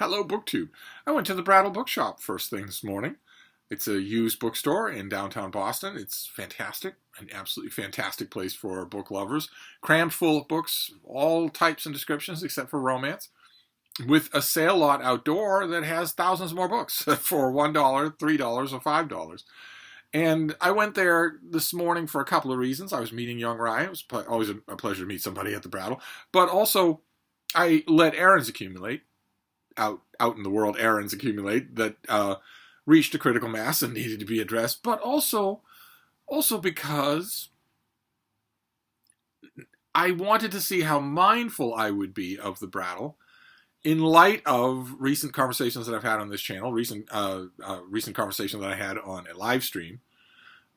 Hello, BookTube. I went to the Brattle bookshop first thing this morning. It's a used bookstore in downtown Boston. It's fantastic, an absolutely fantastic place for book lovers. Crammed full of books, all types and descriptions except for romance, with a sale lot outdoor that has thousands more books for $1, $3, or $5. And I went there this morning for a couple of reasons. I was meeting young Ryan. It was always a pleasure to meet somebody at the Brattle. But also, I let errands accumulate. Out in the world, errands accumulate that reached a critical mass and needed to be addressed. But also because I wanted to see how mindful I would be of the Brattle in light of recent conversations that I've had on this channel, recent conversation that I had on a live stream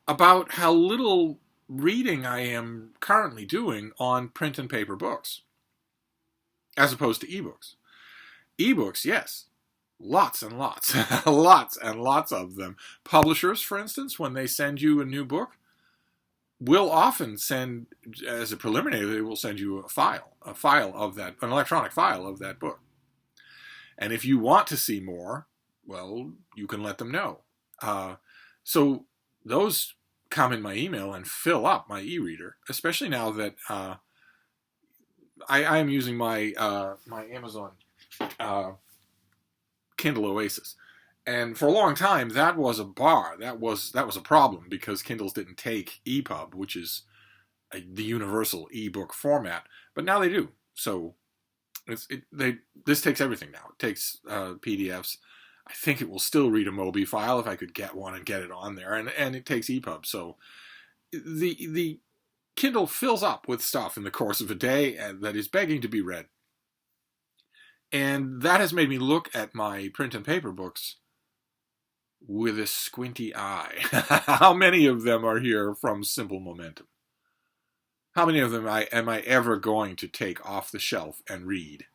about how little reading I am currently doing on print and paper books, as opposed to ebooks. Ebooks, yes, lots and lots, lots and lots of them. Publishers, for instance, when they send you a new book, will often send, as a preliminary, they will send you a file of that, an electronic file of that book. And if you want to see more, well, you can let them know. So those come in my email and fill up my e-reader, especially now that I am using my my Amazon Kindle Oasis. And for a long time, that was a bar. That was a problem because Kindles didn't take EPUB, which is the universal ebook format. But now they do. So this takes everything now. It takes PDFs. I think it will still read a Mobi file if I could get one and get it on there. And it takes EPUB. So the Kindle fills up with stuff in the course of a day that is begging to be read. And that has made me look at my print and paper books with a squinty eye. How many of them are here from Simple Momentum? How many of them am I ever going to take off the shelf and read?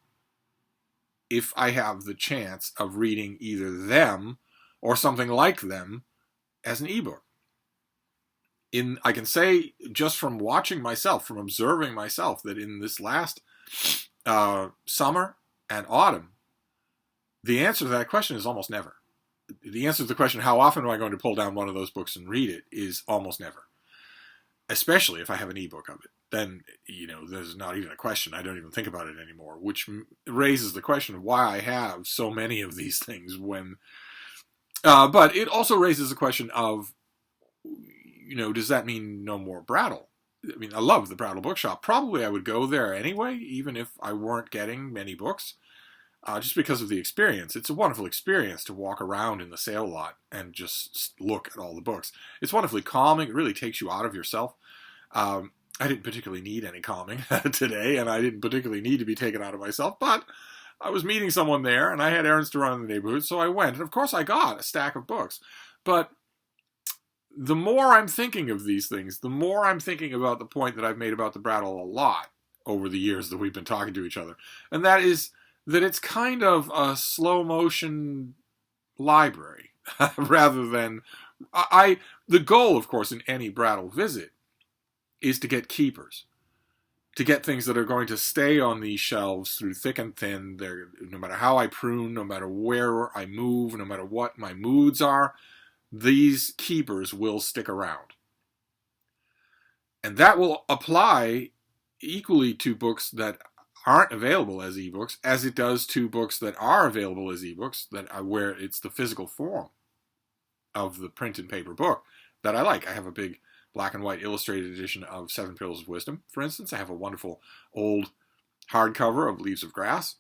If I have the chance of reading either them or something like them as an ebook. I can say just from watching myself, from observing myself, that in this last summer and autumn, the answer to that question is almost never. The answer to the question, how often am I going to pull down one of those books and read it, is almost never. Especially if I have an ebook of it. Then, there's not even a question. I don't even think about it anymore, which raises the question of why I have so many of these things when... but it also raises the question of, does that mean no more Brattle? I mean, I love the Brattle bookshop. Probably I would go there anyway, even if I weren't getting many books. Just because of the experience. It's a wonderful experience to walk around in the sale lot and just look at all the books. It's wonderfully calming. It really takes you out of yourself. I didn't particularly need any calming today, and I didn't particularly need to be taken out of myself, but I was meeting someone there, and I had errands to run in the neighborhood, so I went. And of course I got a stack of books. But the more I'm thinking of these things, the more I'm thinking about the point that I've made about the Brattle a lot over the years that we've been talking to each other. And that is that it's kind of a slow motion library rather than the goal, of course, in any Brattle visit is to get keepers, to get things that are going to stay on these shelves through thick and thin. No matter how I prune, no matter where I move, no matter what my moods are, these keepers will stick around. And that will apply equally to books that aren't available as ebooks, as it does to books that are available as ebooks, where it's the physical form of the print and paper book that I like. I have a big black and white illustrated edition of Seven Pillars of Wisdom, for instance. I have a wonderful old hardcover of Leaves of Grass.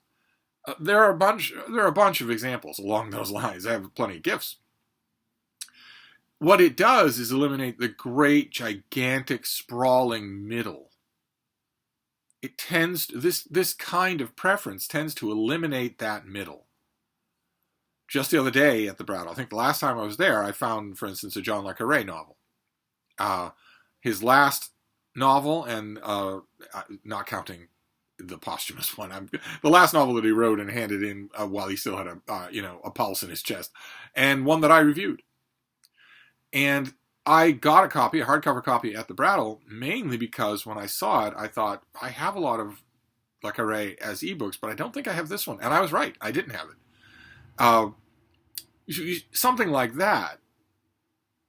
There are a bunch of examples along those lines. I have plenty of gifts. What it does is eliminate the great, gigantic, sprawling middle. It tends to, this kind of preference tends to eliminate that middle. Just the other day at the Brattle, I think the last time I was there, I found, for instance, a John le Carré novel. His last novel, and not counting the posthumous one, the last novel that he wrote and handed in while he still had a pulse in his chest, and one that I reviewed. And I got a hardcover copy at the Brattle, mainly because when I saw it, I thought, I have a lot of le Carré as ebooks, but I don't think I have this one. And I was right. I didn't have it. Uh, something like that,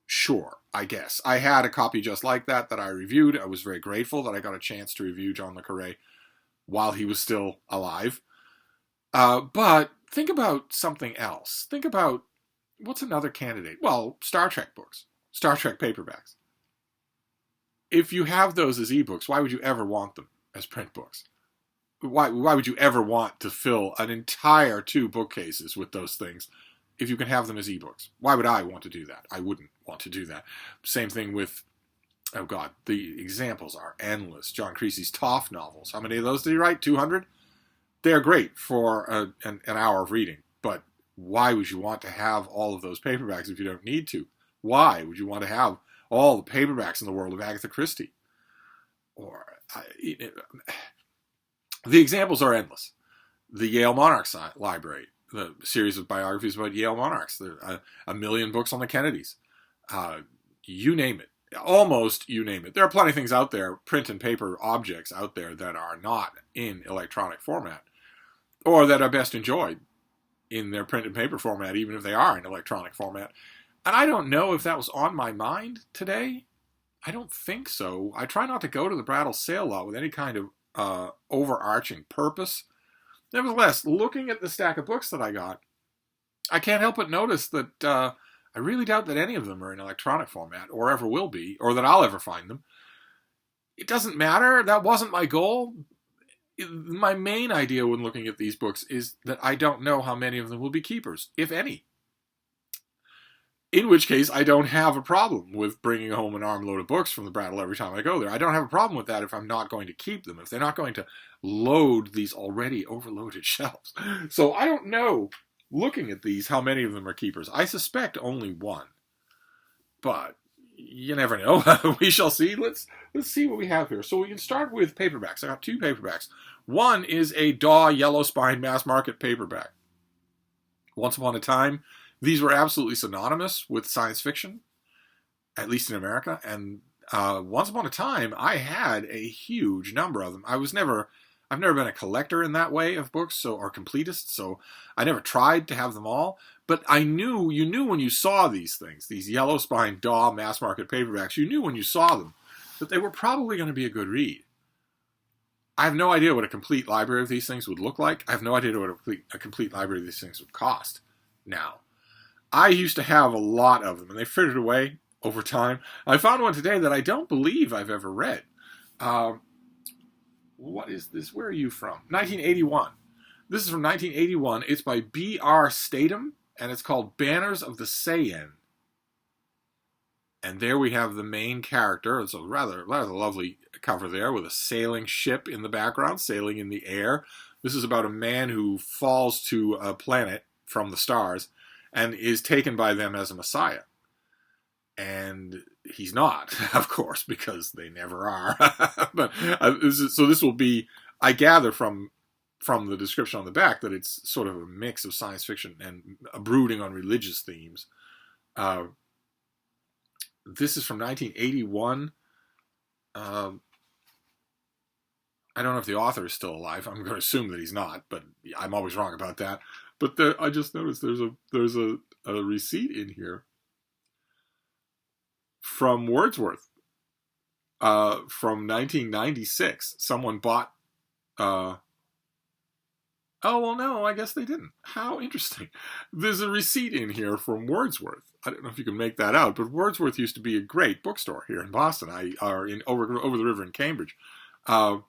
sure, I guess. I had a copy just like that I reviewed. I was very grateful that I got a chance to review John le Carré while he was still alive. But think about something else. Think about, what's another candidate? Well, Star Trek books, Star Trek paperbacks. If you have those as ebooks, why would you ever want them as print books? Why would you ever want to fill an entire 2 bookcases with those things if you can have them as ebooks? Why would I want to do that? I wouldn't want to do that. Same thing with, oh God, the examples are endless. John Creasy's Toff novels. How many of those did he write? 200? They're great for an hour of reading, but why would you want to have all of those paperbacks if you don't need to? Why would you want to have all the paperbacks in the world of Agatha Christie? Or the examples are endless. The Yale Monarchs Library, the series of biographies about Yale monarchs, a million books on the Kennedys. You name it. Almost you name it. There are plenty of things out there, print and paper objects out there that are not in electronic format, or that are best enjoyed in their print and paper format, even if they are in electronic format. And I don't know if that was on my mind today. I don't think so. I try not to go to the Brattle sale lot with any kind of overarching purpose. Nevertheless, looking at the stack of books that I got, I can't help but notice that I really doubt that any of them are in electronic format, or ever will be, or that I'll ever find them. It doesn't matter. That wasn't my goal. My main idea when looking at these books is that I don't know how many of them will be keepers, if any. In which case, I don't have a problem with bringing home an armload of books from the Brattle every time I go there. I don't have a problem with that if I'm not going to keep them, if they're not going to load these already overloaded shelves. So I don't know, looking at these, how many of them are keepers. I suspect only one. But you never know. We shall see. Let's see what we have here. So we can start with paperbacks. I got 2 paperbacks. One is a Daw Yellow Spine mass market paperback. Once upon a time, these were absolutely synonymous with science fiction, at least in America. And once upon a time, I had a huge number of them. I've never been a collector in that way of books, or completist, so I never tried to have them all. But you knew when you saw these things, these Yellow Spine Daw mass market paperbacks, you knew when you saw them that they were probably going to be a good read. I have no idea what a complete library of these things would look like. I have no idea what a complete library of these things would cost now. I used to have a lot of them, and they frittered away over time. I found one today that I don't believe I've ever read. What is this? Where are you from? 1981. This is from 1981. It's by B.R. Statham, and it's called Banners of the Seine. And there we have the main character. It's a rather lovely cover there with a sailing ship in the background, sailing in the air. This is about a man who falls to a planet from the stars and is taken by them as a messiah. And he's not, of course, because they never are. But this will be, I gather from the description on the back, that it's sort of a mix of science fiction and a brooding on religious themes. This is from 1981. I don't know if the author is still alive. I'm going to assume that he's not, but I'm always wrong about that. But I just noticed there's a receipt in here from Wordsworth from 1996. Someone bought. Oh, well, no, I guess they didn't. How interesting. There's a receipt in here from Wordsworth. I don't know if you can make that out, but Wordsworth used to be a great bookstore here in Boston, over the river in Cambridge. And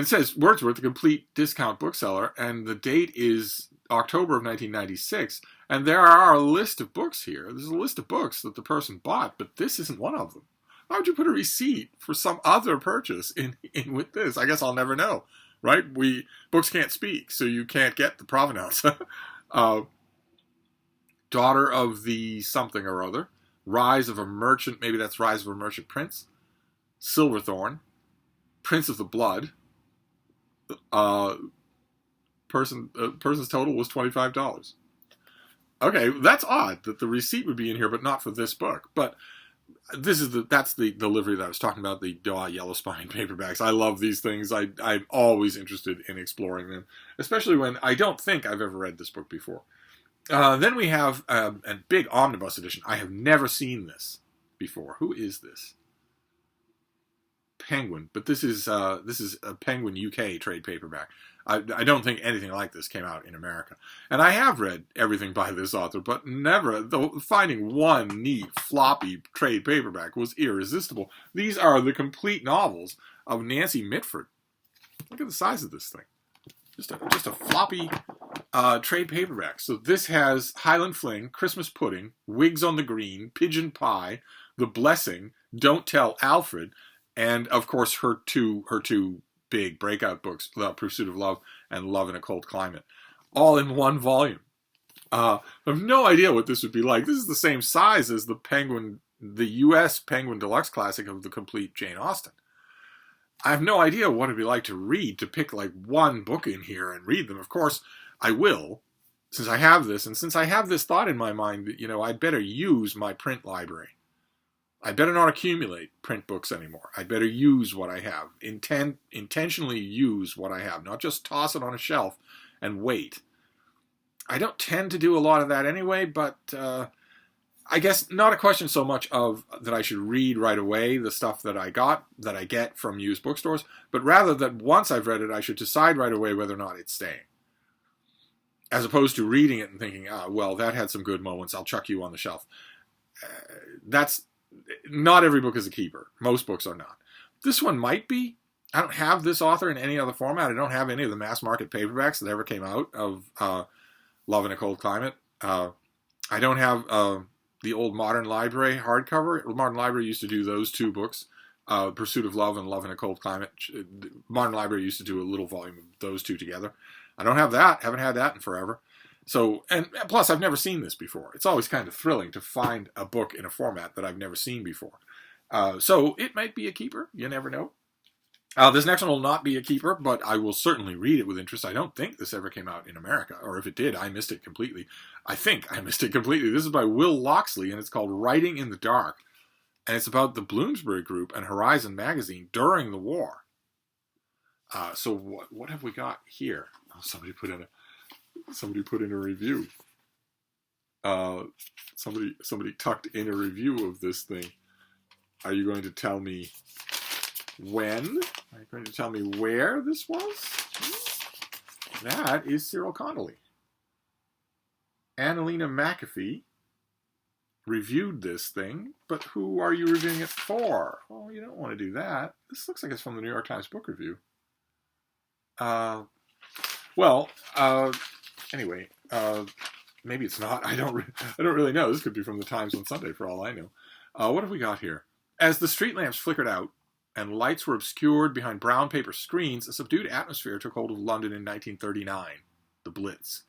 it says Wordsworth, a complete discount bookseller, and the date is October of 1996. And there are a list of books here. There's a list of books that the person bought, but this isn't one of them. Why would you put a receipt for some other purchase in with this? I guess I'll never know, right? Books can't speak, so you can't get the provenance. Daughter of the something or other. Rise of a Merchant, maybe that's Rise of a Merchant Prince. Silverthorn. Prince of the Blood. Person's total was $25. Okay, that's odd that the receipt would be in here, but not for this book. But that's the livery that I was talking about, the Daw yellow spine paperbacks. I love these things. I'm always interested in exploring them, especially when I don't think I've ever read this book before. Then we have a big omnibus edition. I have never seen this before. Who is this? Penguin, but this is a Penguin UK trade paperback. I don't think anything like this came out in America. And I have read everything by this author, but never, though finding one neat, floppy trade paperback was irresistible. These are the complete novels of Nancy Mitford. Look at the size of this thing. Just a floppy trade paperback. So this has Highland Fling, Christmas Pudding, Wigs on the Green, Pigeon Pie, The Blessing, Don't Tell Alfred, and of course her two big breakout books, The Pursuit of Love and Love in a Cold Climate, all in one volume. I have no idea what this would be like. This is the same size as the U.S. Penguin Deluxe Classic of the complete Jane Austen. I have no idea what it'd be like to read, to pick like one book in here and read them. Of course, I will, since I have this, and since I have this thought in my mind that, I'd better use my print library. I better not accumulate print books anymore. I better use what I have. Intentionally use what I have, not just toss it on a shelf and wait. I don't tend to do a lot of that anyway, but I guess not a question so much of that I should read right away the stuff that I get from used bookstores, but rather that once I've read it, I should decide right away whether or not it's staying. As opposed to reading it and thinking, well, that had some good moments, I'll chuck you on the shelf. Not every book is a keeper. Most books are not. This one might be. I don't have this author in any other format. I don't have any of the mass market paperbacks that ever came out of Love in a Cold Climate. I don't have the old Modern Library hardcover. Modern Library used to do those two books, Pursuit of Love and Love in a Cold Climate. Modern Library used to do a little volume of those two together. I don't have that. Haven't had that in forever. So, and plus, I've never seen this before. It's always kind of thrilling to find a book in a format that I've never seen before. So it might be a keeper. You never know. This next one will not be a keeper, but I will certainly read it with interest. I don't think this ever came out in America, or if it did, I missed it completely. I think I missed it completely. This is by Will Loxley, and it's called Writing in the Dark. And it's about the Bloomsbury Group and Horizon magazine during the war. So what have we got here? Oh, somebody put in a review. Somebody tucked in a review of this thing. Are you going to tell me when? Are you going to tell me where this was? That is Cyril Connolly. Annalena McAfee reviewed this thing, but who are you reviewing it for? Oh, you don't want to do that. This looks like it's from the New York Times Book Review. Anyway, maybe it's not. I don't really know. This could be from the Times on Sunday, for all I know. What have we got here? As the street lamps flickered out and lights were obscured behind brown paper screens, a subdued atmosphere took hold of London in 1939. The Blitz.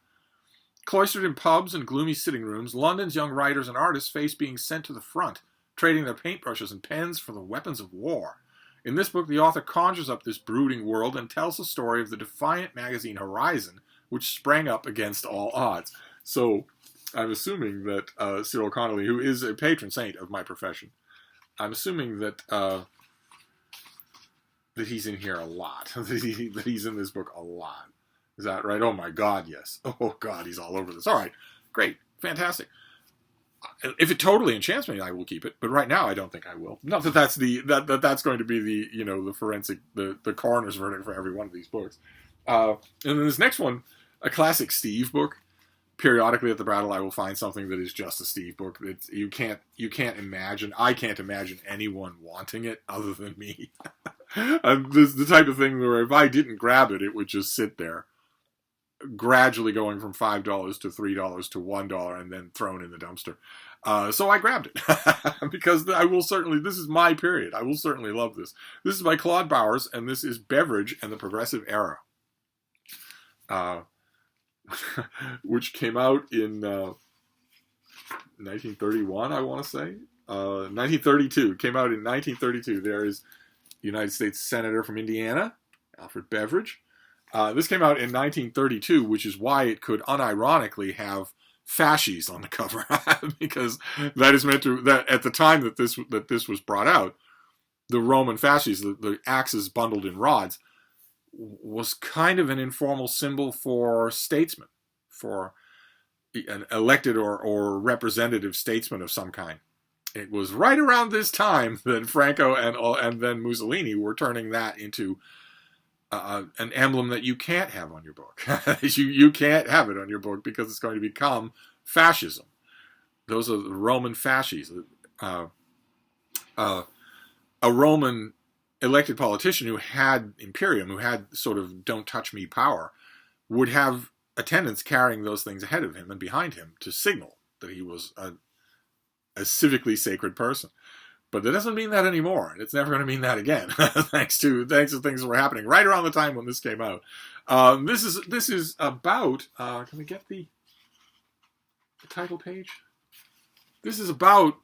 Cloistered in pubs and gloomy sitting rooms, London's young writers and artists faced being sent to the front, trading their paintbrushes and pens for the weapons of war. In this book, the author conjures up this brooding world and tells the story of the defiant magazine Horizon, which sprang up against all odds. So, I'm assuming that Cyril Connolly, who is a patron saint of my profession, I'm assuming that that he's in here a lot. that he's in this book a lot. Is that right? Oh my God, yes. Oh God, he's all over this. All right, great, fantastic. If it totally enchants me, I will keep it. But right now, I don't think I will. Not that that's going to be the forensic, the coroner's verdict for every one of these books. And then this next one, a classic Steve book. Periodically at the Brattle, I will find something that is just a Steve book. You can't imagine. I can't imagine anyone wanting it other than me. This is the type of thing where if I didn't grab it, it would just sit there, gradually going from $5 to $3 to $1 and then thrown in the dumpster. So I grabbed it because I will certainly, this is my period. I will certainly love this. This is by Claude Bowers, and this is Beveridge and the Progressive Era, which came out in 1931, I want to say. 1932. Came out in 1932. There is United States Senator from Indiana, Alfred Beveridge. This came out in 1932, which is why it could unironically have fasces on the cover because that is meant to, that at the time that this was brought out, the Roman fasces, the axes bundled in rods, was kind of an informal symbol for statesmen, for an elected or representative statesman of some kind. It was right around this time that Franco and then Mussolini were turning that into an emblem that you can't have on your book. you can't have it on your book because it's going to become fascism. Those are the Roman fasces. A Roman elected politician who had imperium, who had sort of don't touch me power, would have attendants carrying those things ahead of him and behind him to signal that he was a civically sacred person. But that doesn't mean that anymore, and it's never going to mean that again. thanks to things that were happening right around the time when this came out. This is about. Can we get the title page? This is about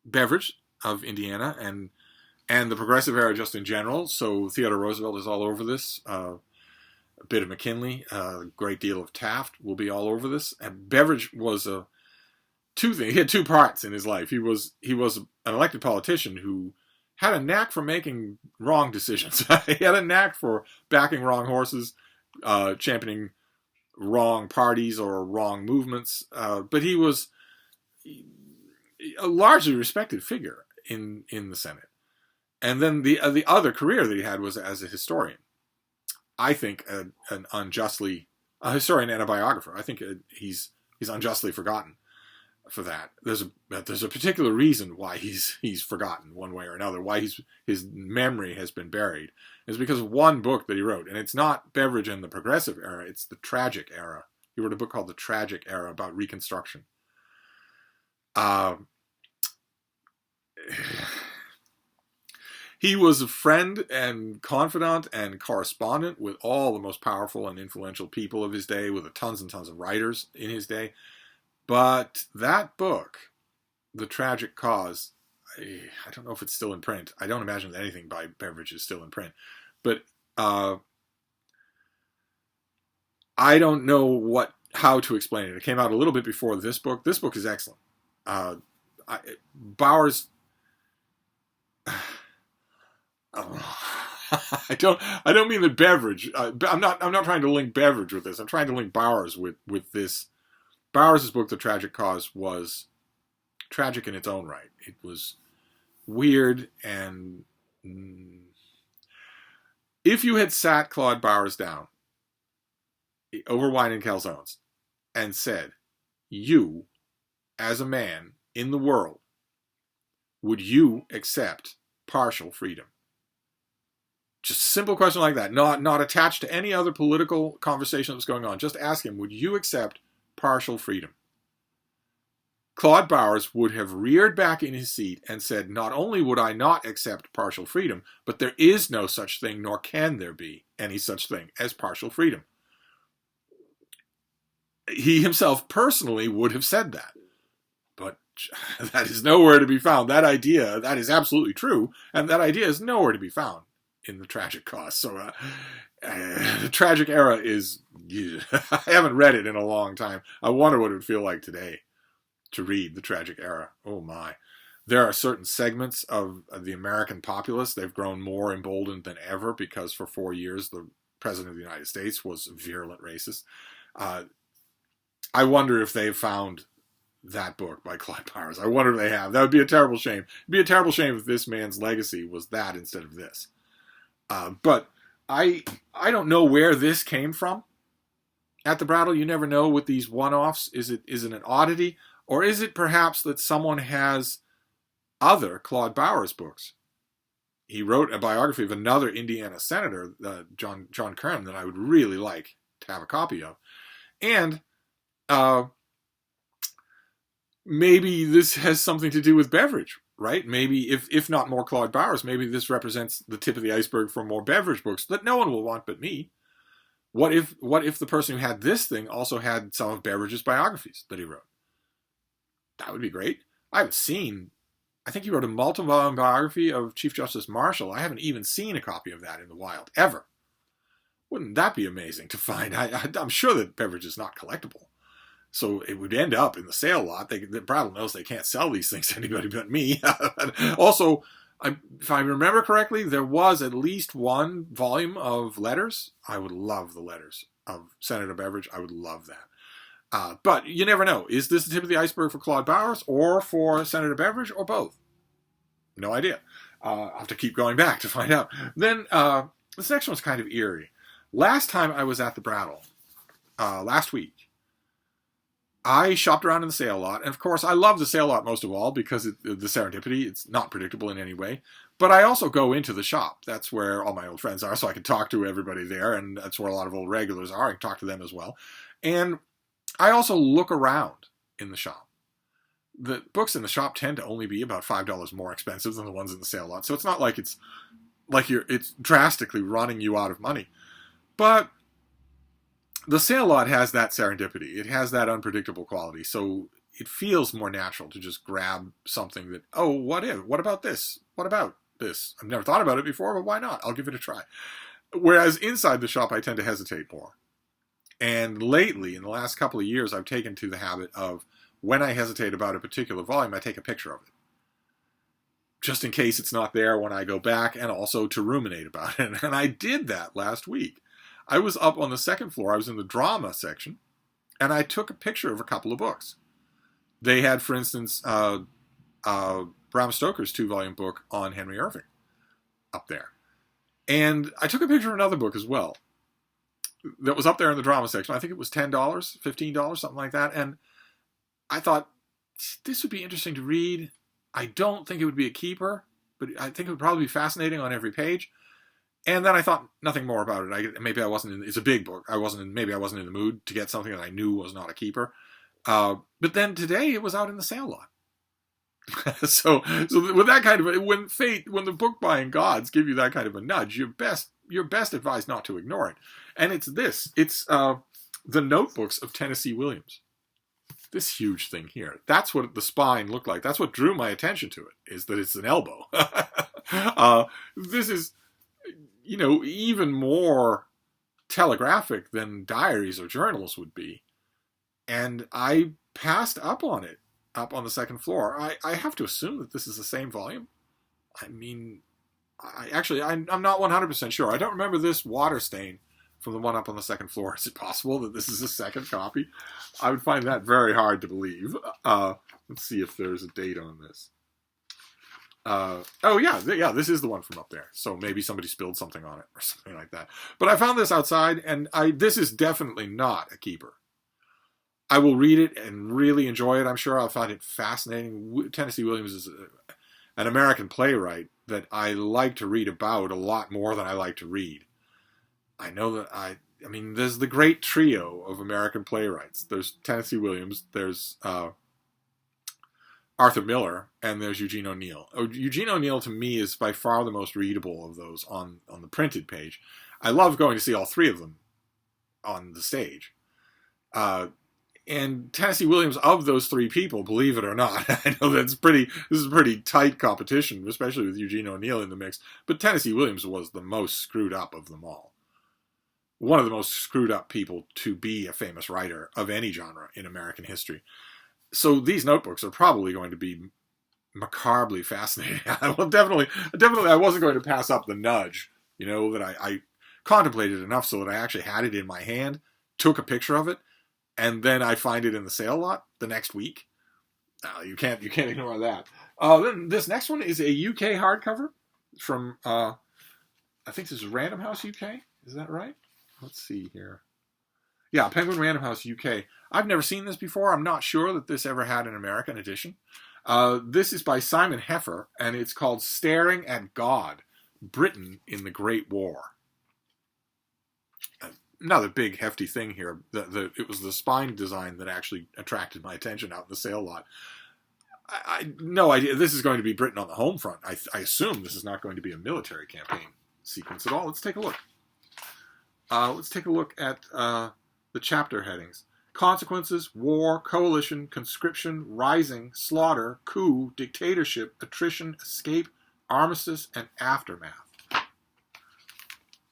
Beveridge of Indiana and the progressive era just in general. So Theodore Roosevelt is all over this. A bit of McKinley, a great deal of Taft will be all over this. And Beveridge was two things. He had two parts in his life. He was an elected politician who had a knack for making wrong decisions. He had a knack for backing wrong horses, championing wrong parties or wrong movements. But he was a largely respected figure in the Senate. And then the other career that he had was as a historian. I think a historian and a biographer. I think he's unjustly forgotten for that. There's a particular reason why he's forgotten one way or another. Why his memory has been buried is because of one book that he wrote, and it's not Beveridge and the Progressive Era. It's the Tragic Era. He wrote a book called The Tragic Era about Reconstruction. He was a friend and confidant and correspondent with all the most powerful and influential people of his day, with tons and tons of writers in his day. But that book, The Tragic Cause, I don't know if it's still in print. I don't imagine that anything by Beveridge is still in print. But I don't know how to explain it. It came out a little bit before this book. This book is excellent. Bowers... I don't mean that Beveridge. I'm not trying to link Beveridge with this. I'm trying to link Bowers with this. Bowers' book, The Tragic Cause, was tragic in its own right. It was weird, and if you had sat Claude Bowers down over wine and calzones and said, "You, as a man in the world, would you accept partial freedom?" Just a simple question like that, not attached to any other political conversation that was going on. Just ask him, would you accept partial freedom? Claude Bowers would have reared back in his seat and said, not only would I not accept partial freedom, but there is no such thing, nor can there be any such thing as partial freedom. He himself personally would have said that. But that is nowhere to be found. That idea, that is absolutely true, and that idea is nowhere to be found in The Tragic Cause. So The Tragic Era is... I haven't read it in a long time. I wonder what it would feel like today to read The Tragic Era. Oh my. There are certain segments of the American populace. They've grown more emboldened than ever because for 4 years the President of the United States was a virulent racist. I wonder if they've found that book by Claude Bowers. I wonder if they have. That would be a terrible shame. It'd be a terrible shame if this man's legacy was that instead of this. But I don't know where this came from. At the Brattle, you never know with these one-offs. Is it an oddity? Or is it perhaps that someone has other Claude Bowers books? He wrote a biography of another Indiana senator, John Kernan, that I would really like to have a copy of. And maybe this has something to do with Beveridge, right? Maybe, if not more Claude Bowers, maybe this represents the tip of the iceberg for more Beveridge books that no one will want but me. What if the person who had this thing also had some of Beveridge's biographies that he wrote? That would be great. I think he wrote a multi-volume biography of Chief Justice Marshall. I haven't even seen a copy of that in the wild, ever. Wouldn't that be amazing to find? I'm sure that Beveridge is not collectible. So it would end up in the sale lot. Brattle knows they can't sell these things to anybody but me. Also, if I remember correctly, there was at least one volume of letters. I would love the letters of Senator Beveridge. I would love that. But you never know. Is this the tip of the iceberg for Claude Bowers or for Senator Beveridge or both? No idea. I'll have to keep going back to find out. Then this next one's kind of eerie. Last time I was at the Brattle, last week, I shopped around in the sale lot. And of course, I love the sale lot most of all because the serendipity, it's not predictable in any way. But I also go into the shop. That's where all my old friends are, so I can talk to everybody there. And that's where a lot of old regulars are. I can talk to them as well. And I also look around in the shop. The books in the shop tend to only be about $5 more expensive than the ones in the sale lot. So it's not like it's drastically running you out of money. But the sale lot has that serendipity. It has that unpredictable quality. So it feels more natural to just grab something that, oh, what about this? What about this? I've never thought about it before, but why not? I'll give it a try. Whereas inside the shop, I tend to hesitate more. And lately, in the last couple of years, I've taken to the habit of, when I hesitate about a particular volume, I take a picture of it. Just in case it's not there when I go back, and also to ruminate about it. And I did that last week. I was up on the second floor. I was in the drama section, and I took a picture of a couple of books. They had, for instance, Bram Stoker's 2-volume book on Henry Irving up there. And I took a picture of another book as well that was up there in the drama section. I think it was $10, $15, something like that. And I thought, this would be interesting to read. I don't think it would be a keeper, but I think it would probably be fascinating on every page. And then I thought nothing more about it. It's a big book. Maybe I wasn't in the mood to get something that I knew was not a keeper. But then today it was out in the sale lot. so with that kind of, when the book buying gods give you that kind of a nudge, you're best advised not to ignore it. And it's the notebooks of Tennessee Williams. This huge thing here. That's what the spine looked like. That's what drew my attention to it, is that it's an elbow. This is, even more telegraphic than diaries or journals would be. And I passed up on it, up on the second floor. I have to assume that this is the same volume. I mean, I'm not 100% sure. I don't remember this water stain from the one up on the second floor. Is it possible that this is a second copy? I would find that very hard to believe. Let's see if there's a date on this. This is the one from up there. So maybe somebody spilled something on it or something like that. But I found this outside, and this is definitely not a keeper. I will read it and really enjoy it. I'm sure I'll find it fascinating. Tennessee Williams is an American playwright that I like to read about a lot more than I like to read. I know that there's the great trio of American playwrights. There's Tennessee Williams, there's Arthur Miller, and there's Eugene O'Neill. Eugene O'Neill, to me, is by far the most readable of those on the printed page. I love going to see all three of them on the stage. And Tennessee Williams, of those three people, believe it or not, I know this is a pretty tight competition, especially with Eugene O'Neill in the mix, but Tennessee Williams was the most screwed up of them all. One of the most screwed up people to be a famous writer of any genre in American history. So these notebooks are probably going to be macabrely fascinating. I wasn't going to pass up the nudge, that I contemplated enough so that I actually had it in my hand, took a picture of it, and then I find it in the sale lot the next week. You can't ignore that. Then this next one is a UK hardcover from, I think this is Random House UK. Is that right? Let's see here. Yeah, Penguin Random House UK. I've never seen this before. I'm not sure that this ever had an American edition. This is by Simon Heffer, and it's called Staring at God, Britain in the Great War. Another big, hefty thing here. It was the spine design that actually attracted my attention out in the sale lot. I no idea. This is going to be Britain on the home front. I assume this is not going to be a military campaign sequence at all. Let's take a look. Let's take a look at the chapter headings. Consequences, war, coalition, conscription, rising, slaughter, coup, dictatorship, attrition, escape, armistice, and aftermath.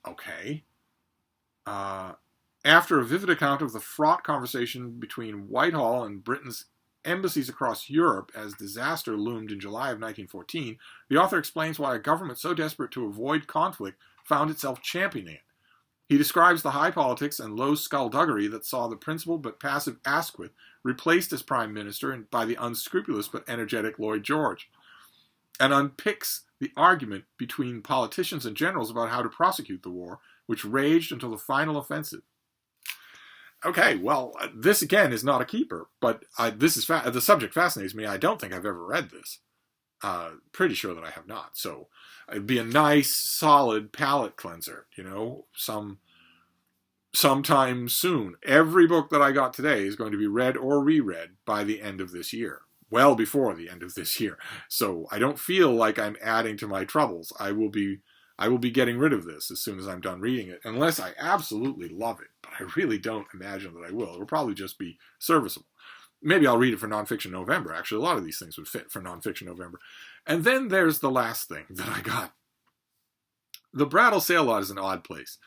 Okay. After a vivid account of the fraught conversation between Whitehall and Britain's embassies across Europe as disaster loomed in July of 1914, the author explains why a government so desperate to avoid conflict found itself championing it. He describes the high politics and low skullduggery that saw the principled but passive Asquith replaced as Prime Minister by the unscrupulous but energetic Lloyd George, and unpicks the argument between politicians and generals about how to prosecute the war, which raged until the final offensive. Okay, well, this again is not a keeper, but the subject fascinates me. I don't think I've ever read this. Pretty sure that I have not. So it'd be a nice, solid palate cleanser, sometime soon. Every book that I got today is going to be read or reread by the end of this year. Well before the end of this year. So I don't feel like I'm adding to my troubles. I will be getting rid of this as soon as I'm done reading it, unless I absolutely love it. But I really don't imagine that I will. It'll probably just be serviceable. Maybe I'll read it for Nonfiction November. Actually, a lot of these things would fit for Nonfiction November. And then there's the last thing that I got. The Brattle sale lot is an odd place.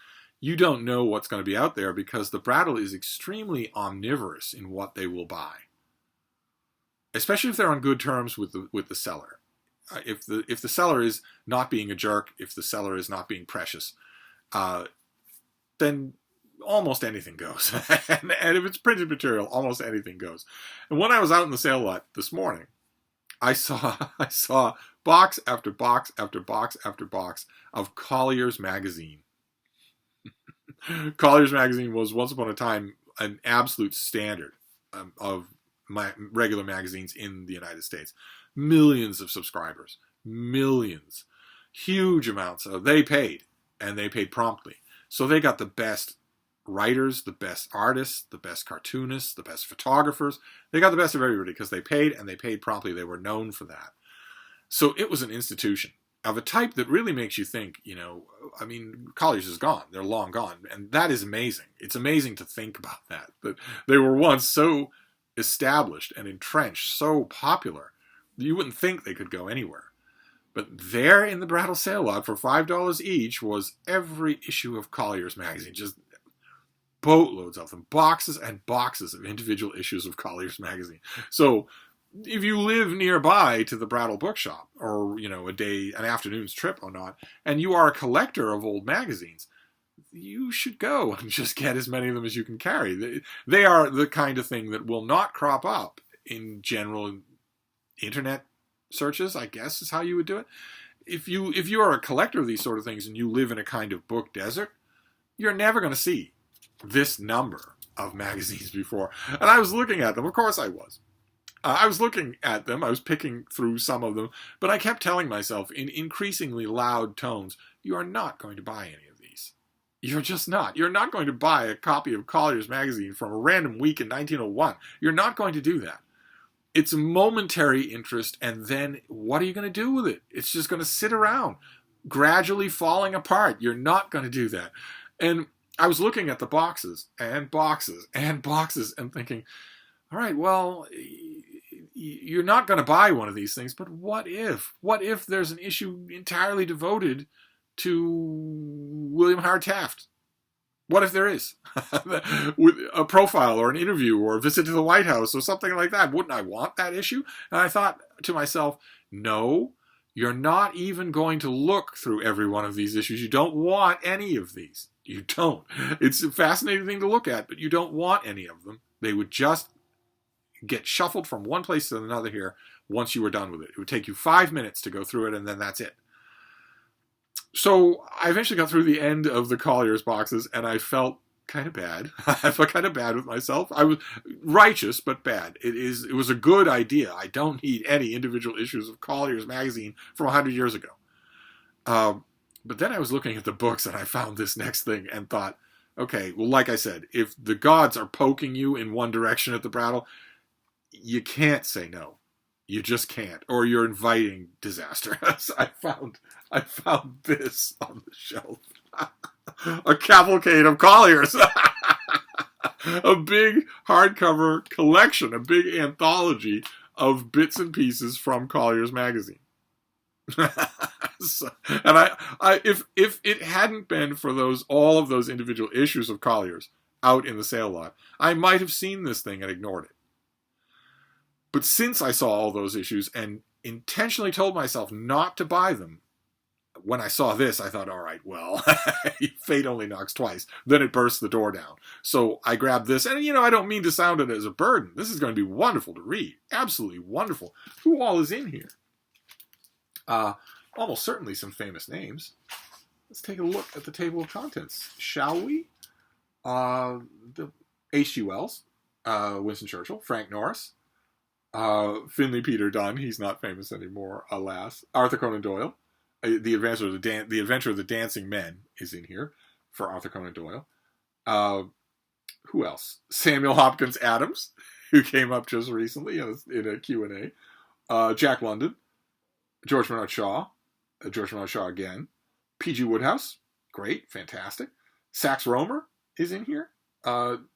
You don't know what's going to be out there because the Brattle is extremely omnivorous in what they will buy, especially if they're on good terms with the seller. If the seller is not being a jerk, if the seller is not being precious, then almost anything goes. and if it's printed material, almost anything goes. And when I was out in the sale lot this morning, I saw box after box after box after box of Collier's magazine. Collier's magazine was once upon a time an absolute standard of regular magazines in the United States. Millions of subscribers, millions, huge amounts. They paid, and they paid promptly. So they got the best writers, the best artists, the best cartoonists, the best photographers. They got the best of everybody because they paid, and they paid promptly. They were known for that. So it was an institution of a type that really makes you think, Collier's is gone. They're long gone. And that is amazing. It's amazing to think about that they were once so established and entrenched, so popular. You wouldn't think they could go anywhere. But there in the Brattle sale lot for $5 each was every issue of Collier's magazine. Just boatloads of them. Boxes and boxes of individual issues of Collier's magazine. So if you live nearby to the Brattle bookshop, or, an afternoon's trip or not, and you are a collector of old magazines, you should go and just get as many of them as you can carry. They are the kind of thing that will not crop up in general internet searches, I guess is how you would do it. If you are a collector of these sort of things and you live in a kind of book desert, you're never going to see this number of magazines before. And I was looking at them. Of course I was. I was looking at them. I was picking through some of them. But I kept telling myself in increasingly loud tones, you are not going to buy any of these. You're just not. You're not going to buy a copy of Collier's magazine from a random week in 1901. You're not going to do that. It's a momentary interest, and then what are you going to do with it? It's just going to sit around, gradually falling apart. You're not going to do that. And I was looking at the boxes and boxes and boxes and thinking, all right, well, you're not going to buy one of these things, but what if? What if there's an issue entirely devoted to William Howard Taft? What if there is? With a profile or an interview or a visit to the White House or something like that. Wouldn't I want that issue? And I thought to myself, no, you're not even going to look through every one of these issues. You don't want any of these. You don't. It's a fascinating thing to look at, but you don't want any of them. They would just get shuffled from one place to another here once you were done with it. It would take you 5 minutes to go through it, and then that's it. So I eventually got through the end of the Collier's boxes, and I felt kind of bad. I felt kind of bad with myself. I was righteous, but bad. It was a good idea. I don't need any individual issues of Collier's magazine from 100 years ago. But then I was looking at the books, and I found this next thing and thought, okay, well, like I said, if the gods are poking you in one direction at the Brattle, you can't say no. You just can't, or you're inviting disaster. I found this on the shelf. A cavalcade of Colliers. A big hardcover collection, a big anthology of bits and pieces from Collier's magazine. And if it hadn't been for all of those individual issues of Collier's, out in the sale lot, I might have seen this thing and ignored it. But since I saw all those issues and intentionally told myself not to buy them, when I saw this, I thought, all right, well, fate only knocks twice. Then it bursts the door down. So I grabbed this, and I don't mean to sound it as a burden. This is going to be wonderful to read. Absolutely wonderful. Who all is in here? Almost certainly some famous names. Let's take a look at the table of contents, shall we? The H.G. Wells, Winston Churchill, Frank Norris, Finley Peter Dunne. He's not famous anymore, alas. Arthur Conan Doyle. The Adventure of the Dancing Men is in here for Arthur Conan Doyle. Who else? Samuel Hopkins Adams, who came up just recently in a Q&A. Jack London. George Bernard Shaw again. P.G. Wodehouse, great, fantastic. Sax Rohmer is in here.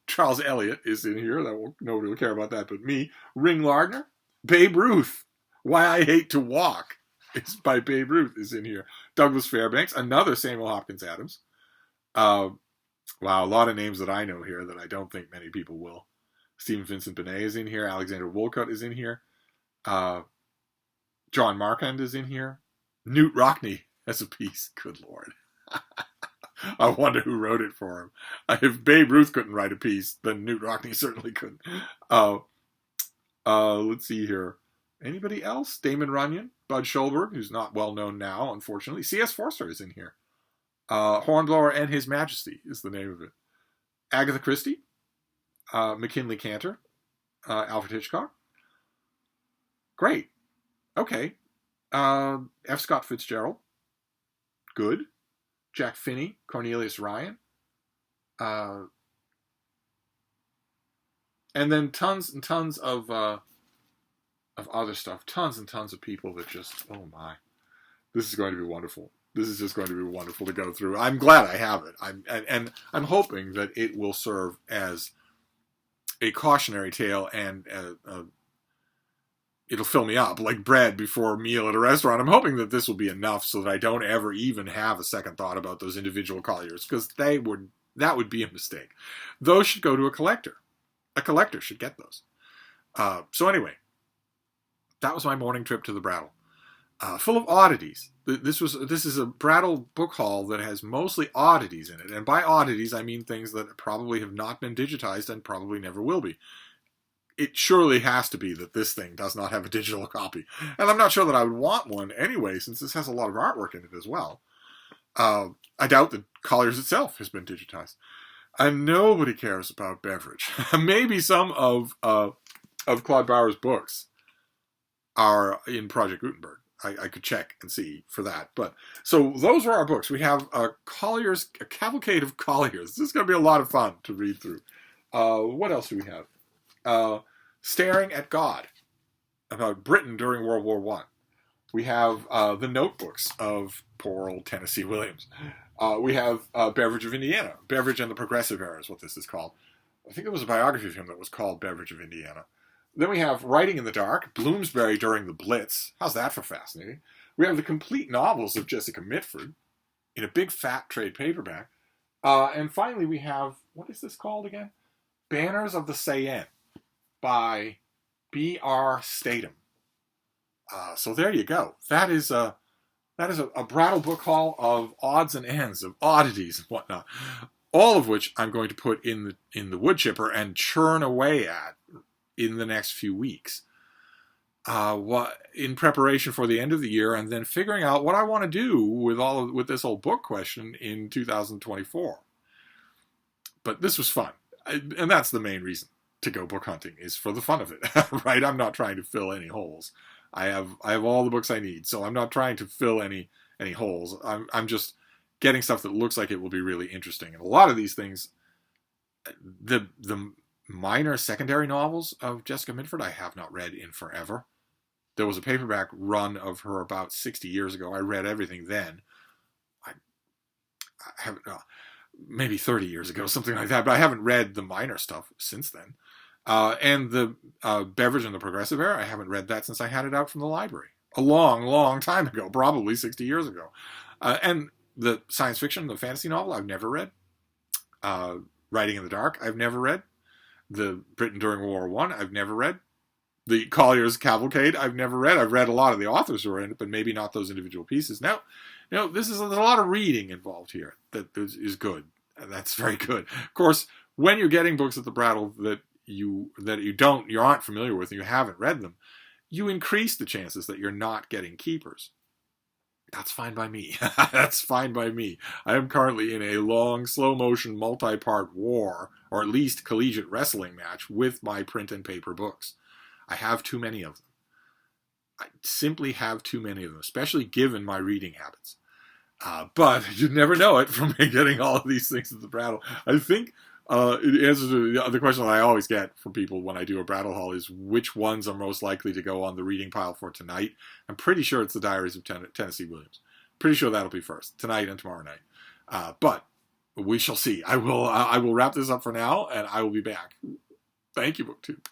Charles Eliot is in here. Nobody will care about that but me. Ring Lardner. Babe Ruth, Why I Hate to Walk. It's by Babe Ruth is in here. Douglas Fairbanks, another Samuel Hopkins Adams. Wow, a lot of names that I know here that I don't think many people will. Stephen Vincent Benet is in here. Alexander Woolcott is in here. John Marquand is in here. Newt Rockney has a piece. Good Lord. I wonder who wrote it for him. If Babe Ruth couldn't write a piece, then Newt Rockney certainly couldn't. Let's see here. Anybody else? Damon Runyon, Bud Schulberg, who's not well known now, unfortunately. C.S. Forster is in here. Hornblower and His Majesty is the name of it. Agatha Christie, McKinley Cantor, Alfred Hitchcock. Great. Okay. F. Scott Fitzgerald. Good. Jack Finney, Cornelius Ryan. And then tons and tons of other stuff. Tons and tons of people that just, oh my. This is going to be wonderful. This is just going to be wonderful to go through. I'm glad I have it. I'm hoping that it will serve as a cautionary tale and it'll fill me up like bread before a meal at a restaurant. I'm hoping that this will be enough so that I don't ever even have a second thought about those individual colliers, because that would be a mistake. Those should go to a collector. A collector should get those. So anyway, that was my morning trip to the Brattle. Full of oddities. This is a Brattle book haul that has mostly oddities in it. And by oddities, I mean things that probably have not been digitized and probably never will be. It surely has to be that this thing does not have a digital copy. And I'm not sure that I would want one anyway, since this has a lot of artwork in it as well. I doubt that Collier's itself has been digitized. And nobody cares about Beveridge. Maybe some of Claude Bauer's books are in Project Gutenberg. I could check and see for that. But so those are our books. We have a cavalcade of Colliers. This is going to be a lot of fun to read through. What else do we have? Staring at God, about Britain during World War I. We have the notebooks of poor old Tennessee Williams. We have Beveridge of Indiana. Beveridge and the Progressive Era is what this is called. I think there was a biography of him that was called Beveridge of Indiana. Then we have Writing in the Dark, Bloomsbury during the Blitz. How's that for fascinating? We have the complete novels of Jessica Mitford in a big fat trade paperback. And finally we have, what is this called again? Banners of the Seine by B.R. Statham. So there you go. That is a Brattle book haul of odds and ends, of oddities and whatnot. All of which I'm going to put in the wood chipper and churn away at in the next few weeks. In preparation for the end of the year, and then figuring out what I want to do with this whole book question in 2024. But this was fun. And that's the main reason to go book hunting, is for the fun of it, right? I'm not trying to fill any holes. I have all the books I need, so I'm not trying to fill any holes. I'm just getting stuff that looks like it will be really interesting. And a lot of these things, the minor secondary novels of Jessica Mitford, I have not read in forever. There was a paperback run of her about 60 years ago. I read everything then. I haven't, maybe 30 years ago, something like that, but I haven't read the minor stuff since then. And the Beveridge and the Progressive Era, I haven't read that since I had it out from the library. A long, long time ago, probably 60 years ago. And the science fiction, the fantasy novel, I've never read. Writing in the Dark, I've never read. The Britain During World War I, I've never read. The Collier's Cavalcade, I've never read. I've read a lot of the authors who are in it, but maybe not those individual pieces. Now, there's a lot of reading involved here that is good. That's very good. Of course, when you're getting books at the Brattle that you aren't familiar with and you haven't read them, you increase the chances that you're not getting keepers. That's fine by me. That's fine by me. I am currently in a long, slow-motion, multi-part war, or at least collegiate wrestling match, with my print and paper books. I have too many of them. I simply have too many of them, especially given my reading habits. But you never know it from getting all of these things at the Brattle. I think it answers the question that I always get from people when I do a Brattle haul is which ones are most likely to go on the reading pile for tonight. I'm pretty sure it's the Diaries of Tennessee Williams. Pretty sure that'll be first, tonight and tomorrow night. But we shall see. I will wrap this up for now, and I will be back. Thank you, BookTube.